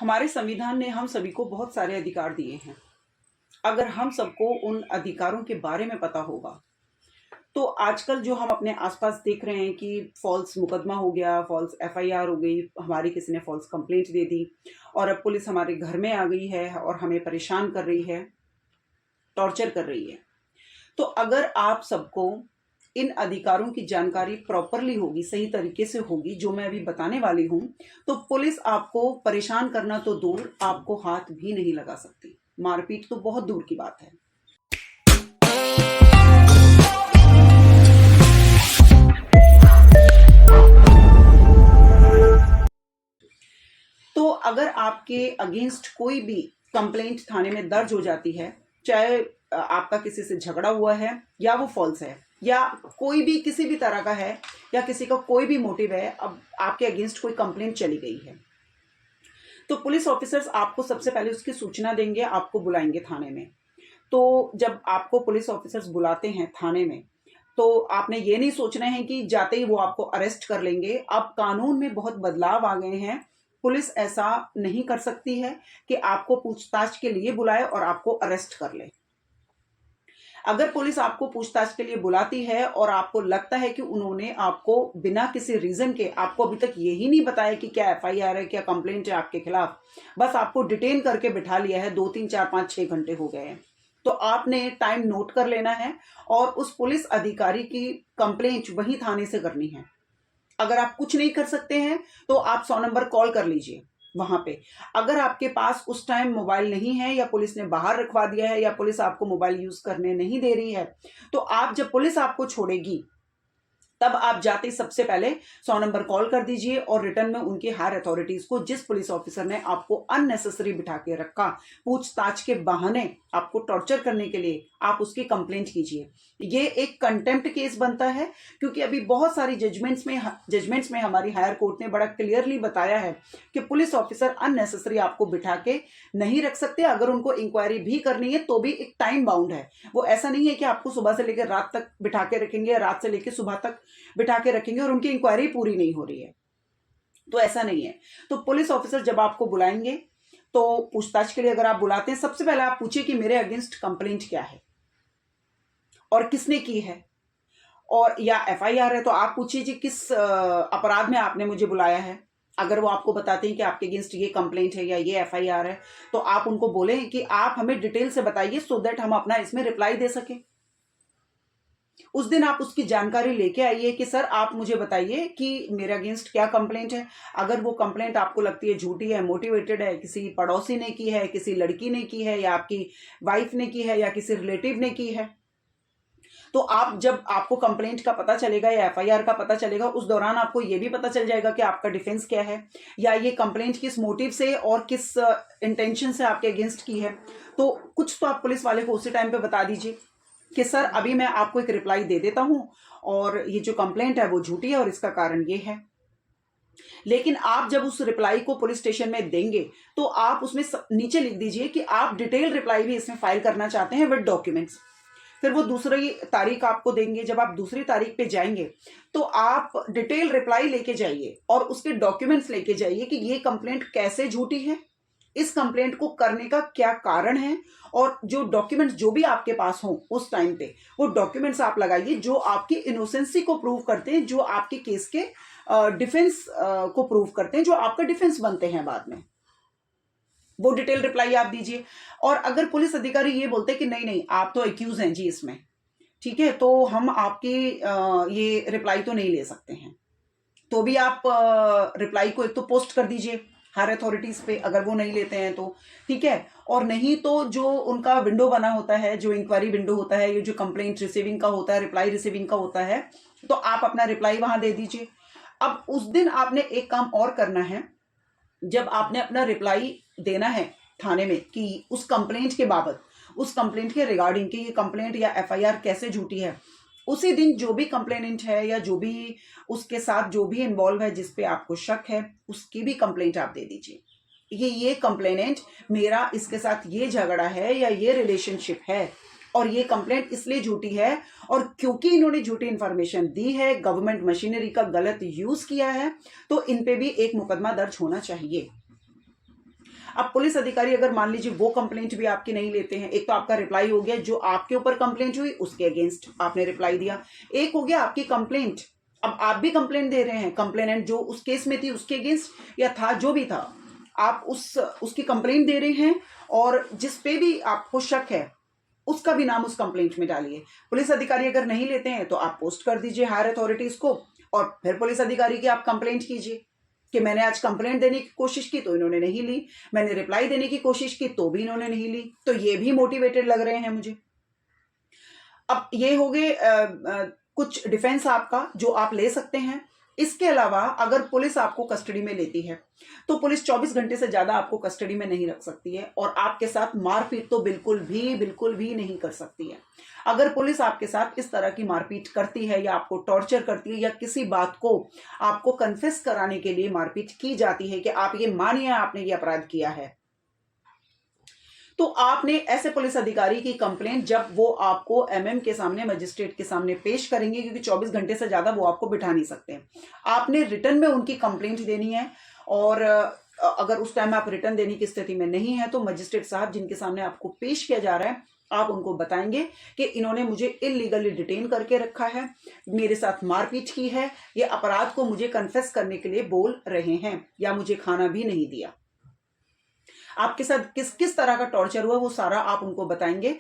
हमारे संविधान ने हम सभी को बहुत सारे अधिकार दिए हैं। अगर हम सबको उन अधिकारों के बारे में पता होगा तो आजकल जो हम अपने आसपास देख रहे हैं कि फॉल्स मुकदमा हो गया, फॉल्स एफआईआर हो गई, हमारी किसी ने फॉल्स कंप्लेंट दे दी और अब पुलिस हमारे घर में आ गई है और हमें परेशान कर रही है, टॉर्चर कर रही है। तो अगर आप सबको इन अधिकारों की जानकारी प्रॉपरली होगी, सही तरीके से होगी, जो मैं अभी बताने वाली हूं, तो पुलिस आपको परेशान करना तो दूर, आपको हाथ भी नहीं लगा सकती। मारपीट तो बहुत दूर की बात है। तो अगर आपके अगेंस्ट कोई भी कंप्लेंट थाने में दर्ज हो जाती है, चाहे आपका किसी से झगड़ा हुआ है या वो फॉल्स है या कोई भी किसी भी तरह का है या किसी का कोई भी मोटिव है, अब आपके अगेंस्ट कोई कंप्लेंट चली गई है, तो पुलिस ऑफिसर्स आपको सबसे पहले उसकी सूचना देंगे, आपको बुलाएंगे थाने में। तो जब आपको पुलिस ऑफिसर्स बुलाते हैं थाने में, तो आपने ये नहीं सोचना है कि जाते ही वो आपको अरेस्ट कर लेंगे। अब कानून में बहुत बदलाव आ गए हैं। पुलिस ऐसा नहीं कर सकती है कि आपको पूछताछ के लिए बुलाए और आपको अरेस्ट कर ले। अगर पुलिस आपको पूछताछ के लिए बुलाती है और आपको लगता है कि उन्होंने आपको बिना किसी रीजन के, आपको अभी तक यही नहीं बताया कि क्या एफआईआर है, क्या कंप्लेंट है आपके खिलाफ, बस आपको डिटेन करके बिठा लिया है, 2 3 4 5 6 घंटे हो गए हैं, तो आपने टाइम नोट कर लेना है और उस पुलिस अधिकारी की कंप्लेंट वही थाने से करनी है। अगर आप कुछ नहीं कर सकते हैं तो आप 100 नंबर कॉल कर लीजिए वहां पे। अगर आपके पास उस टाइम मोबाइल नहीं है या पुलिस ने बाहर रखवा दिया है या पुलिस आपको मोबाइल यूज करने नहीं दे रही है, तो आप जब पुलिस आपको छोड़ेगी तब आप जाते ही सबसे पहले 100 नंबर कॉल कर दीजिए और रिटर्न में उनकी हायर अथॉरिटीज को, जिस पुलिस ऑफिसर ने आपको अननेसेसरी बिठा के रखा, पूछताछ के बहाने आपको टॉर्चर करने के लिए, आप उसकी कंप्लेंट कीजिए। ये एक कंटेम्प्ट केस बनता है, क्योंकि अभी बहुत सारी जजमेंट्स में हमारी हायर कोर्ट ने बड़ा क्लियरली बताया है कि पुलिस ऑफिसर अननेसेसरी आपको बिठा के नहीं रख सकते। अगर उनको इंक्वायरी भी करनी है तो भी एक टाइम बाउंड है। वो ऐसा नहीं है कि आपको सुबह से लेकर रात तक बिठा के रखेंगे या रात से लेकर सुबह तक बिठा के रखेंगे और उनकी इंक्वायरी पूरी नहीं हो रही है, तो ऐसा नहीं है। तो पुलिस ऑफिसर जब आपको बुलाएंगे तो पूछताछ के लिए अगर आप बुलाते हैं, सबसे पहले आप पूछिए कि मेरे अगेंस्ट कंप्लेंट क्या है और किसने की है, और या एफआईआर है तो आप पूछिए जी किस अपराध में आपने मुझे बुलाया है। अगर वो आपको बताते हैं कि आपके अगेंस्ट ये कंप्लेंट है या ये एफआईआर है, तो आप उनको बोलें कि आप हमें डिटेल से बताइए, सो दैट हम अपना इसमें रिप्लाई दे सकें। उस दिन आप उसकी जानकारी लेके आइए कि सर आप मुझे बताइए कि मेरे अगेंस्ट क्या कंप्लेंट है। अगर वो कंप्लेंट आपको लगती है झूठी है, मोटिवेटेड है, किसी पड़ोसी ने की है, किसी लड़की ने की है या आपकी वाइफ ने की है या किसी रिलेटिव ने की है, तो आप जब आपको कंप्लेंट का पता चलेगा या एफआईआर का पता चलेगा, उस दौरान आपको ये भी पता चल जाएगा कि आपका डिफेंस क्या है या ये कंप्लेंट किस मोटिव से और किस इंटेंशन से आपके अगेंस्ट की है। तो कुछ तो आप पुलिस वाले को उसी टाइम पे बता दीजिए कि सर अभी मैं आपको एक रिप्लाई दे देता हूं और ये जो कंप्लेंट है वो झूठी है और इसका कारण ये है। लेकिन आप जब उस रिप्लाई को पुलिस स्टेशन में देंगे तो आप उसमें नीचे लिख दीजिए कि आप डिटेल रिप्लाई भी इसमें फाइल करना चाहते हैं विद डॉक्यूमेंट्स। फिर वो दूसरी तारीख आपको देंगे। जब आप दूसरी तारीख पे जाएंगे तो आप डिटेल रिप्लाई लेके जाइए और उसके डॉक्यूमेंट्स लेके जाइए कि ये कंप्लेंट कैसे झूठी है, इस कंप्लेंट को करने का क्या कारण है, और जो डॉक्यूमेंट्स जो भी आपके पास हों उस टाइम पे वो डॉक्यूमेंट्स आप लगाइए जो आपकी इनोसेंसी को प्रूव करते हैं, जो आपके केस के डिफेंस को प्रूव करते हैं, जो आपका डिफेंस बनते हैं बाद में। वो डिटेल रिप्लाई आप दीजिए। और अगर पुलिस अधिकारी ये बोलते हैं कि नहीं नहीं आप तो एक्यूज हैं जी इसमें, ठीक है, तो हम आपकी ये रिप्लाई तो नहीं ले सकते हैं, तो भी आप रिप्लाई को एक तो पोस्ट कर दीजिए हायर अथॉरिटीज पे, अगर वो नहीं लेते हैं तो ठीक है। और नहीं तो जो उनका विंडो बना होता है, जो इंक्वायरी विंडो होता है, ये जो कंप्लेंट रिसीविंग का होता है, रिप्लाई रिसीविंग का होता है, तो आप अपना रिप्लाई वहां दे दीजिए। अब उस दिन आपने एक काम और करना है, जब आपने अपना रिप्लाई देना है थाने में कि उस कंप्लेंट के बाबत, उस कंप्लेंट के रिगार्डिंग कि ये कंप्लेंट या एफआईआर कैसे झूठी है, उसी दिन जो भी कंप्लेनेंट है या जो भी उसके साथ जो भी इन्वॉल्व है, जिस पे आपको शक है, उसकी भी कंप्लेंट आप दे दीजिए। ये कंप्लेनेंट मेरा इसके साथ ये झगड़ा है या ये रिलेशनशिप है और ये कंप्लेंट इसलिए झूठी है, और क्योंकि इन्होंने झूठी इंफॉर्मेशन दी है, गवर्नमेंट मशीनरी का गलत यूज किया है, तो इन पे भी एक मुकदमा दर्ज होना चाहिए। अब पुलिस अधिकारी अगर मान लीजिए वो कंप्लेंट भी आपकी नहीं लेते हैं, एक तो आपका रिप्लाई हो गया जो आपके ऊपर कंप्लेंट हुई उसके अगेंस्ट आपने रिप्लाई दिया, एक हो गया आपकी कंप्लेंट, अब आप भी कंप्लेंट दे रहे हैं, कंप्लेनेंट जो उस केस में थी उसके अगेंस्ट या था जो भी था, आप उसकी कंप्लेंट दे रहे हैं और जिस पे भी आपको शक है उसका भी नाम उस कंप्लेंट में डालिए। पुलिस अधिकारी अगर नहीं लेते हैं तो आप पोस्ट कर दीजिए हायर अथॉरिटीज को और फिर पुलिस अधिकारी की आप कंप्लेंट कीजिए कि मैंने आज कंप्लेंट देने की कोशिश की तो इन्होंने नहीं ली, मैंने रिप्लाई देने की कोशिश की तो भी इन्होंने नहीं ली, तो ये भी मोटिवेटेड लग रहे हैं मुझे। अब ये हो गए कुछ डिफेंस आपका जो आप ले सकते हैं। इसके अलावा अगर पुलिस आपको कस्टडी में लेती है तो पुलिस 24 घंटे से ज्यादा आपको कस्टडी में नहीं रख सकती है और आपके साथ मारपीट तो बिल्कुल भी नहीं कर सकती है। अगर पुलिस आपके साथ इस तरह की मारपीट करती है या आपको टॉर्चर करती है या किसी बात को आपको कन्फेस कराने के लिए मारपीट की जाती है कि आप ये मानिए आपने ये अपराध किया है, तो आपने ऐसे पुलिस अधिकारी की कंप्लेंट जब वो आपको एमएम के सामने, मजिस्ट्रेट के सामने पेश करेंगे, क्योंकि 24 घंटे से ज्यादा वो आपको बिठा नहीं सकते, आपने रिटर्न में उनकी कंप्लेंट देनी है। और अगर उस टाइम आप रिटर्न देने की स्थिति में नहीं है तो मजिस्ट्रेट साहब जिनके सामने आपको पेश किया जा रहा है, आप उनको बताएंगे कि इन्होंने मुझे इलीगली डिटेन करके रखा है, मेरे साथ मारपीट की है, ये अपराध को मुझे कन्फेस करने के लिए बोल रहे हैं या मुझे खाना भी नहीं दिया। आपके साथ किस किस तरह का टॉर्चर हुआ वो सारा आप उनको बताएंगे।